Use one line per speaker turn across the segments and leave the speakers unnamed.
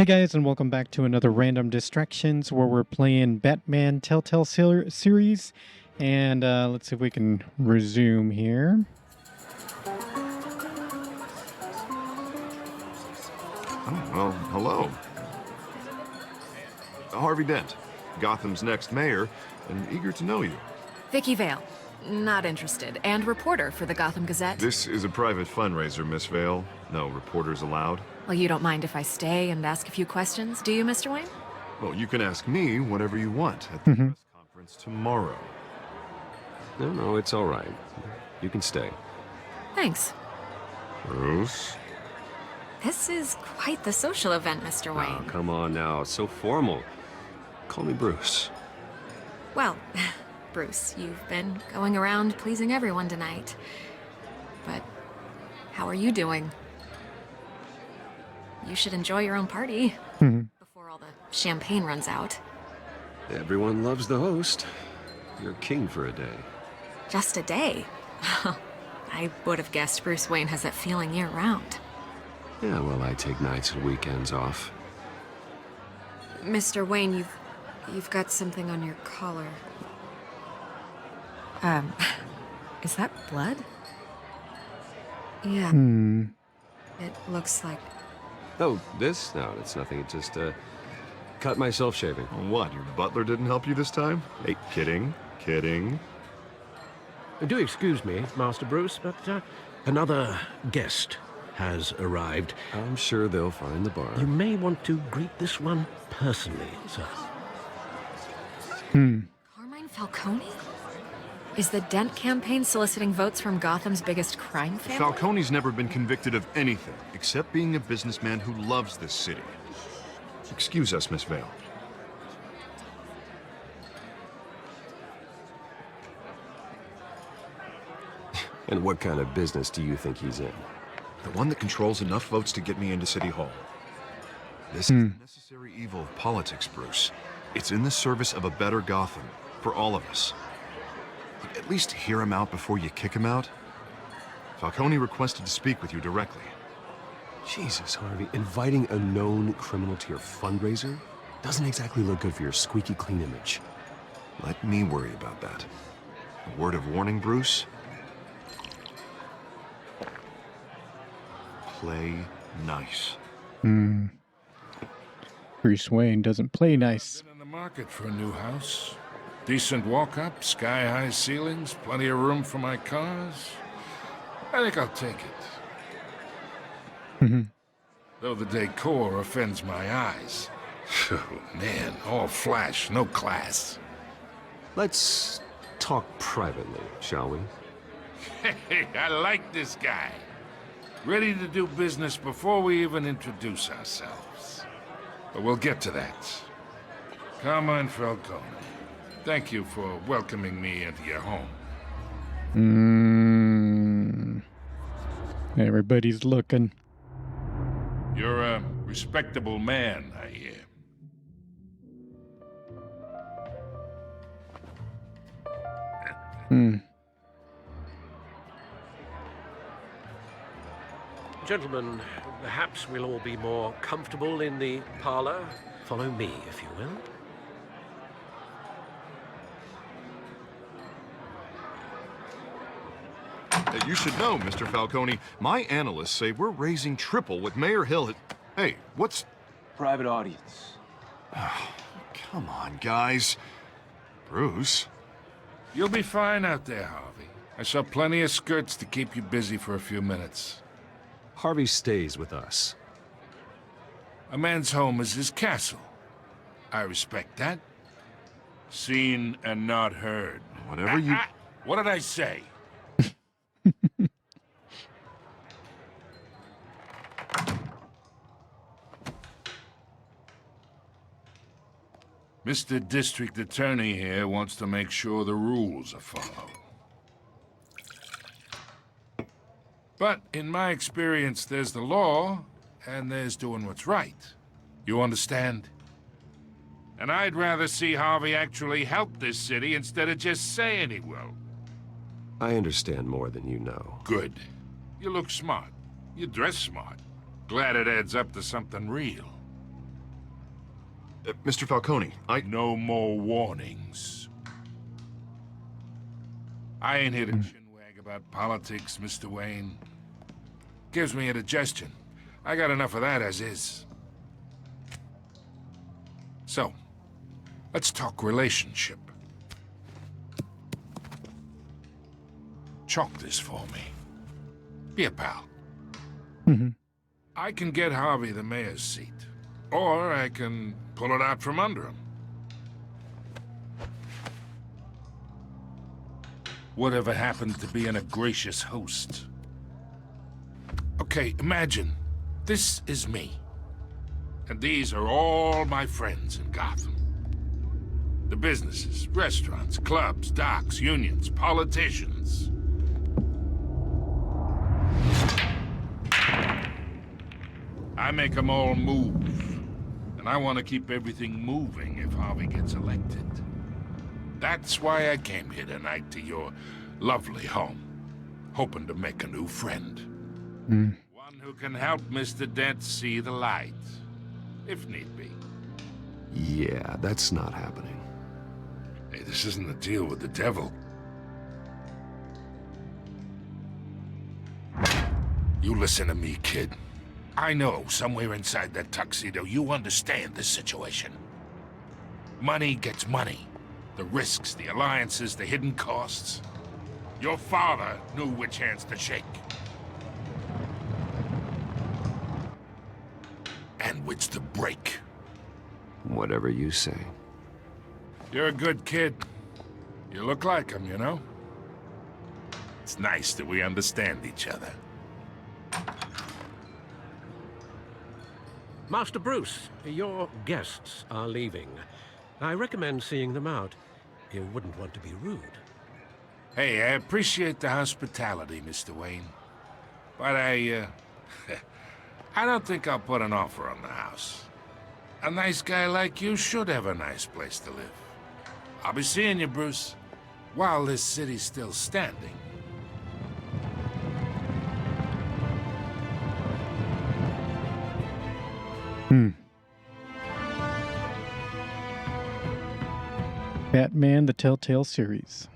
Hey guys, and welcome back to another Random Distractions where we're playing Batman Telltale Series. And let's see if we can resume here.
Oh, well, hello. Harvey Dent, Gotham's next mayor, and eager to know you.
Vicky Vale. Not interested. And reporter for the Gotham Gazette.
This is a private fundraiser, Miss Vale. No reporters allowed.
Well, you don't mind if I stay and ask a few questions, do you, Mr. Wayne?
Well, you can ask me whatever you want at the press conference tomorrow.
No, it's all right. You can stay.
Thanks.
Bruce?
This is quite the social event, Mr.
Oh,
Wayne.
come on now. So formal. Call me Bruce.
Well, Bruce, you've been going around pleasing everyone tonight. But how are you doing? You should enjoy your own party before all the champagne runs out.
Everyone loves the host. You're king for a day.
Just a day? I would have guessed Bruce Wayne has that feeling year-round.
Yeah, well, I take nights and weekends off.
Mr. Wayne, you've got something on your collar. Is that blood? Yeah. It looks like...
Oh, this? No, it's nothing. It just, cut myself shaving.
What, your butler didn't help you this time? Hey, kidding.
Do excuse me, Master Bruce, but another guest has arrived.
I'm sure they'll find the bar.
You may want to greet this one personally, sir.
Carmine Falcone? Is the Dent campaign soliciting votes from Gotham's biggest crime family?
Falcone's never been convicted of anything, except being a businessman who loves this city. Excuse us, Miss Vale.
And what kind of business do you think he's in?
The one that controls enough votes to get me into City Hall. This is the necessary evil of politics, Bruce. It's in the service of a better Gotham, for all of us. But at least hear him out before you kick him out. Falcone requested to speak with you directly.
Jesus, Harvey, inviting a known criminal to your fundraiser doesn't exactly look good for your squeaky clean image.
Let me worry about that. A word of warning, Bruce. Play nice.
Bruce Wayne doesn't play nice.
Been in the market for a new house. Decent walk-up, sky-high ceilings, plenty of room for my cars. I think I'll take it. Though the decor offends my eyes. Oh, man, all flash, no class.
Let's talk privately, shall we?
Hey, I like this guy. Ready to do business before we even introduce ourselves. But we'll get to that. Carmine Falcone, thank you for welcoming me into your home.
Everybody's looking.
You're a respectable man, I hear.
Gentlemen, perhaps we'll all be more comfortable in the parlor. Follow me, if you will.
You should know, Mr. Falcone, my analysts say we're raising triple what Mayor Hill had... Hey, what's...
Private audience.
Come on, guys. Bruce?
You'll be fine out there, Harvey. I saw plenty of skirts to keep you busy for a few minutes.
Harvey stays with us.
A man's home is his castle. I respect that. Seen and not heard.
Whatever you...
What did I say? Mr. District Attorney here wants to make sure the rules are followed. But in my experience, there's the law, and there's doing what's right. You understand? And I'd rather see Harvey actually help this city instead of just saying he will.
I understand more than you know.
Good. You look smart. You dress smart. Glad it adds up to something real.
Mr. Falcone,
No more warnings. I ain't here to chinwag about politics, Mr. Wayne. Gives me indigestion. I got enough of that as is. So, let's talk relationship. Chalk this for me. Be a pal. I can get Harvey the mayor's seat, or I can pull it out from under him. Whatever happened to being a gracious host? Okay, imagine this is me, and these are all my friends in Gotham. The businesses, restaurants, clubs, docks, unions, politicians. I make them all move. And I want to keep everything moving if Harvey gets elected. That's why I came here tonight to your lovely home, hoping to make a new friend. One who can help Mr. Dent see the light, if need be.
Yeah, that's not happening.
Hey, this isn't a deal with the devil. You listen to me, kid. I know, somewhere inside that tuxedo, you understand this situation. Money gets money. The risks, the alliances, the hidden costs. Your father knew which hands to shake. And which to break.
Whatever you say.
You're a good kid. You look like him, you know? It's nice that we understand each other.
Master Bruce, your guests are leaving. I recommend seeing them out. You wouldn't want to be rude.
Hey, I appreciate the hospitality, Mr. Wayne. But I don't think I'll put an offer on the house. A nice guy like you should have a nice place to live. I'll be seeing you, Bruce, while this city's still standing.
Batman, the Telltale Series.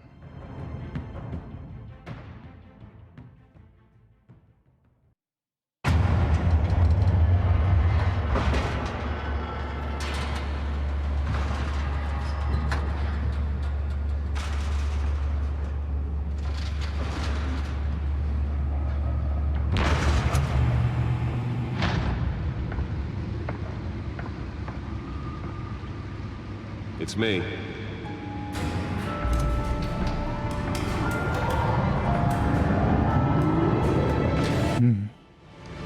It's me.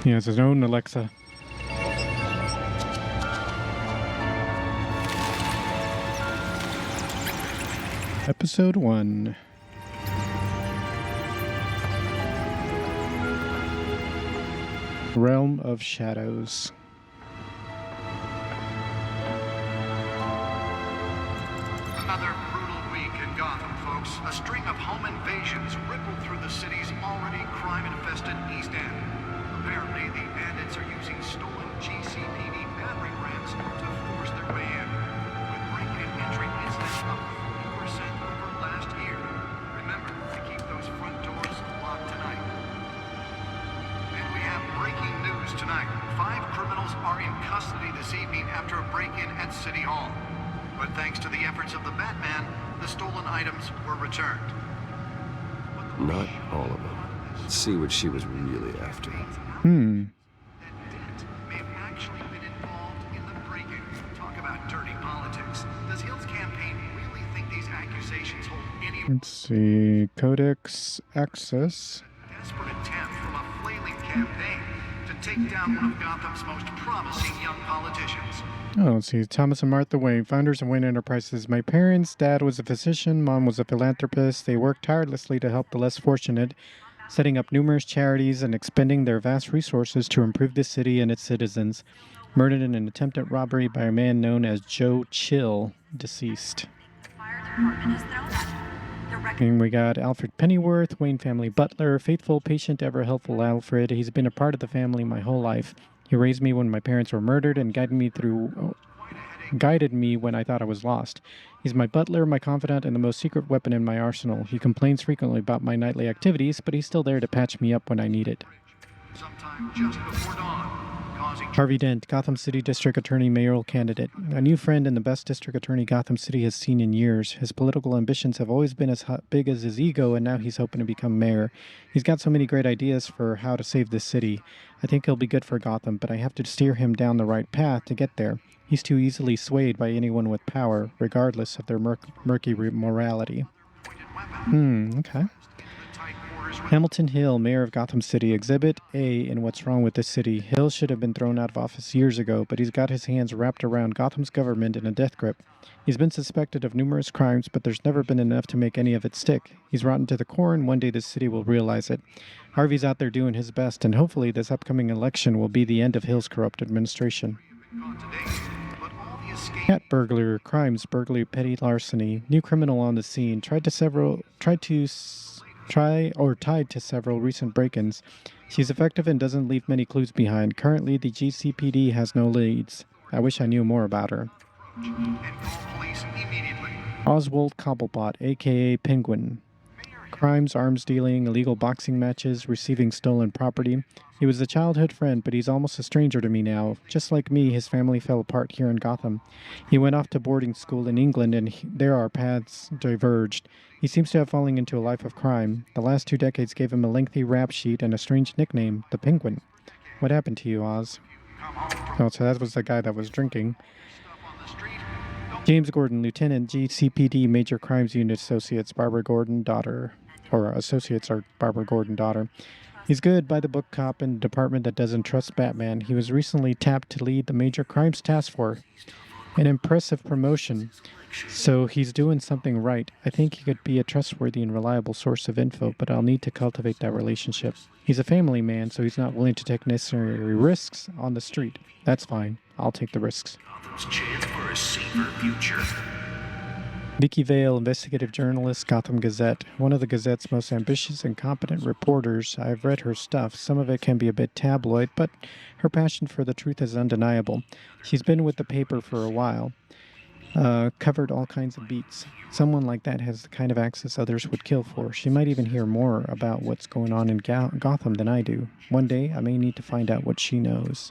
He has his own Alexa. Episode 1. Realm of Shadows.
Another brutal week in Gotham, folks. A string of home invasions rippled through the city's already crime-infested East End. Apparently, the bandits are using stolen GCPD battering rams to force their way in, with break-in entry incidents up 40% over last year. Remember to keep those front doors locked tonight. And we have breaking news tonight. 5 criminals are in custody this evening after a break-in at City Hall. But thanks to the efforts of the Batman, the stolen items were returned.
Not all of them. Let's see what she was really after.
That Dent may have actually been involved in the break-in. Talk about dirty politics. Does Hill's campaign really think these accusations hold any
Let's see. Codex access.
desperate attempt from a flailing campaign to take down one of Gotham's most promising young politicians?
Oh, let's see. Thomas and Martha Wayne, founders of Wayne Enterprises. My parents, dad was a physician, mom was a philanthropist. They worked tirelessly to help the less fortunate, setting up numerous charities and expending their vast resources to improve the city and its citizens. Murdered in an attempted robbery by a man known as Joe Chill, deceased. And we got Alfred Pennyworth, Wayne family butler, faithful, patient, ever helpful Alfred. He's been a part of the family my whole life. He raised me when my parents were murdered and guided me through guided me when I thought I was lost. He's my butler, my confidant, and the most secret weapon in my arsenal. He complains frequently about my nightly activities, but he's still there to patch me up when I need it.
Sometime just before dawn, causing
Harvey Dent, Gotham City District Attorney mayoral candidate. A new friend and the best district attorney Gotham City has seen in years. His political ambitions have always been as big as his ego, and now he's hoping to become mayor. He's got so many great ideas for how to save this city. I think he'll be good for Gotham, but I have to steer him down the right path to get there. He's too easily swayed by anyone with power, regardless of their murky morality. Okay. Hamilton Hill, mayor of Gotham City. Exhibit A in What's Wrong with the City. Hill should have been thrown out of office years ago, but he's got his hands wrapped around Gotham's government in a death grip. He's been suspected of numerous crimes, but there's never been enough to make any of it stick. He's rotten to the core, and one day this city will realize it. Harvey's out there doing his best, and hopefully this upcoming election will be the end of Hill's corrupt administration. Cat burglar, crimes, burglary, petty larceny. New criminal on the scene. Tied to several recent break-ins. She's effective and doesn't leave many clues behind. Currently, the GCPD has no leads. I wish I knew more about her. Oswald Cobblepot, a.k.a. Penguin. Crimes, arms dealing, illegal boxing matches, receiving stolen property. He was a childhood friend, but he's almost a stranger to me now. Just like me, his family fell apart here in Gotham. He went off to boarding school in England, and there our paths diverged. He seems to have fallen into a life of crime. The last 2 decades gave him a lengthy rap sheet and a strange nickname, the Penguin. What happened to you, Oz? Oh, so that was the guy that was drinking. James Gordon, Lieutenant, GCPD Major Crimes Unit Associates, Barbara Gordon, daughter. Or associates are Barbara Gordon, daughter. He's good, by-the-book cop in a department that doesn't trust Batman. He was recently tapped to lead the Major Crimes Task Force. An impressive promotion. So he's doing something right. I think he could be a trustworthy and reliable source of info, but I'll need to cultivate that relationship. He's a family man, so he's not willing to take necessary risks on the street. That's fine. I'll take the risks.
Gotham's chance for a safer future.
Vicky Vale, investigative journalist, Gotham Gazette. One of the Gazette's most ambitious and competent reporters. I've read her stuff. Some of it can be a bit tabloid, but her passion for the truth is undeniable. She's been with the paper for a while. Covered all kinds of beats. Someone like that has the kind of access others would kill for. She might even hear more about what's going on in Gotham than I do. One day, I may need to find out what she knows.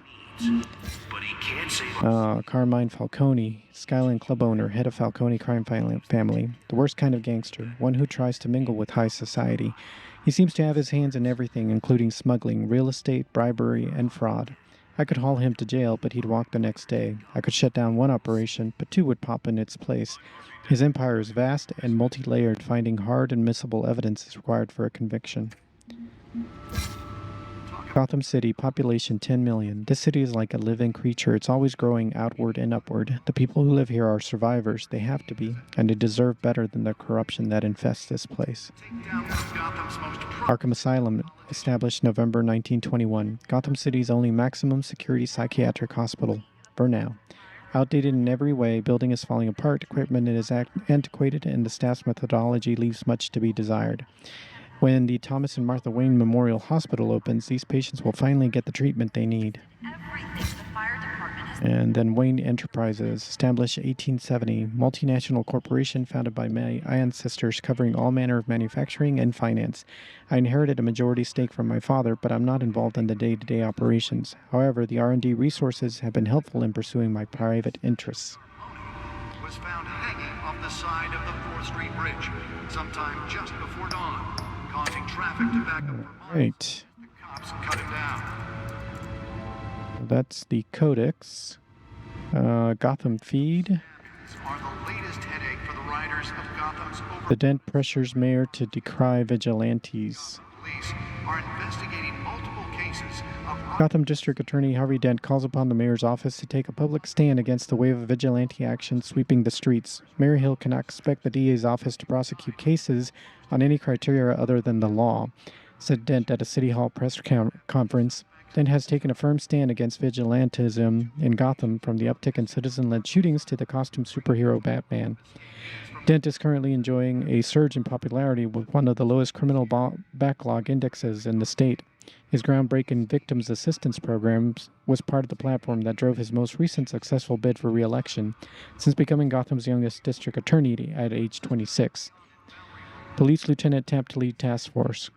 Carmine Falcone, Skyline Club owner, head of Falcone crime family. The worst kind of gangster, one who tries to mingle with high society. He seems to have his hands in everything, including smuggling, real estate, bribery, and fraud. I could haul him to jail, but he'd walk the next day. I could shut down one operation, but 2 would pop in its place. His empire is vast and multi-layered. Finding hard and admissible evidence is required for a conviction. Gotham City, population 10 million. This city is like a living creature. It's always growing outward and upward. The people who live here are survivors. They have to be, and they deserve better than the corruption that infests this place. Arkham Asylum, established November 1921. Gotham City's only maximum security psychiatric hospital, for now. Outdated in every way, building is falling apart, equipment is antiquated, and the staff's methodology leaves much to be desired. When the Thomas and Martha Wayne Memorial Hospital opens, these patients will finally get the treatment they need. And then Wayne Enterprises, established 1870, multinational corporation founded by my ancestors covering all manner of manufacturing and finance. I inherited a majority stake from my father, but I'm not involved in the day-to-day operations. However, the R&D resources have been helpful in pursuing my private interests.
Was found hanging off the side of the 4th Street Bridge sometime just before dawn, causing traffic to back up for miles.
Right.
The cops cut him down.
That's the Codex. Gotham Feed.
Are the latest headache for the riders of Gotham's
The Dent pressures mayor to decry vigilantes.
police are investigating multiple cases of
Gotham District Attorney Harvey Dent calls upon the mayor's office to take a public stand against the wave of vigilante action sweeping the streets. Mayor Hill cannot expect the DA's office to prosecute cases on any criteria other than the law, said Dent at a City Hall press conference. Dent has taken a firm stand against vigilantism in Gotham, from the uptick in citizen-led shootings to the costume superhero Batman. Dent is currently enjoying a surge in popularity with one of the lowest criminal backlog indexes in the state. His groundbreaking victims assistance program was part of the platform that drove his most recent successful bid for re-election, since becoming Gotham's youngest district attorney at age 26. Police Lieutenant tapped to lead task force.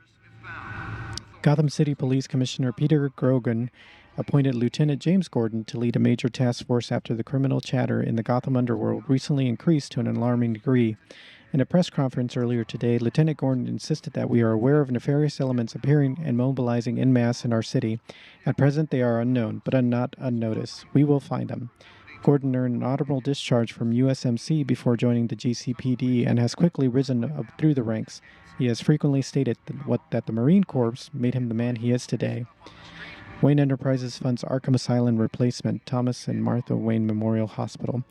Gotham City Police Commissioner Peter Grogan appointed Lieutenant James Gordon to lead a major task force after the criminal chatter in the Gotham underworld recently increased to an alarming degree. In a press conference earlier today, Lieutenant Gordon insisted that we are aware of nefarious elements appearing and mobilizing en masse in our city. At present, they are unknown, but are not unnoticed. We will find them. Gordon earned an honorable discharge from USMC before joining the GCPD and has quickly risen up through the ranks. He has frequently stated that the Marine Corps made him the man he is today. Wayne Enterprises funds Arkham Asylum replacement, Thomas and Martha Wayne Memorial Hospital.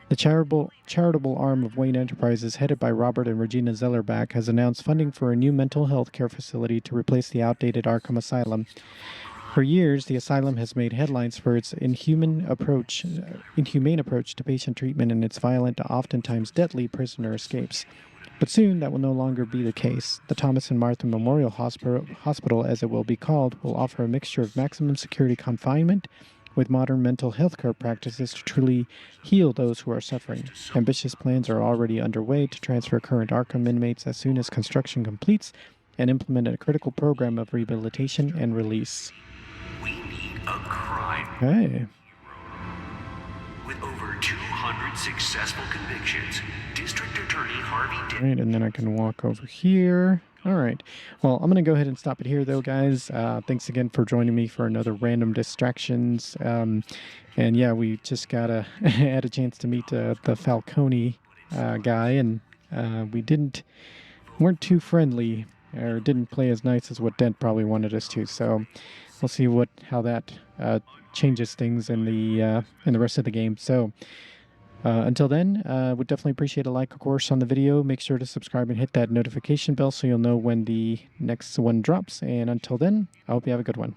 The charitable arm of Wayne Enterprises, headed by Robert and Regina Zellerbach, has announced funding for a new mental health care facility to replace the outdated Arkham Asylum. For years, the asylum has made headlines for its inhumane approach to patient treatment and its violent, oftentimes deadly prisoner escapes. But soon that will no longer be the case. The Thomas and Martha Memorial Hospital, as it will be called, will offer a mixture of maximum security confinement with modern mental health care practices to truly heal those who are suffering. Ambitious plans are already underway to transfer current Arkham inmates as soon as construction completes and implement a critical program of rehabilitation and release.
We need a crime
Hey.
with over 200 successful convictions. District Attorney Harvey
All right, and then I can walk over here. All right. Well, I'm going to go ahead and stop it here, though, guys. Thanks again for joining me for another Random Distractions. And yeah, we just had a chance to meet the Falcone guy, and we weren't too friendly, or didn't play as nice as what Dent probably wanted us to. So we'll see how that changes things in the rest of the game. So. Until then, would definitely appreciate a like, of course, on the video. Make sure to subscribe and hit that notification bell so you'll know when the next one drops. And until then, I hope you have a good one.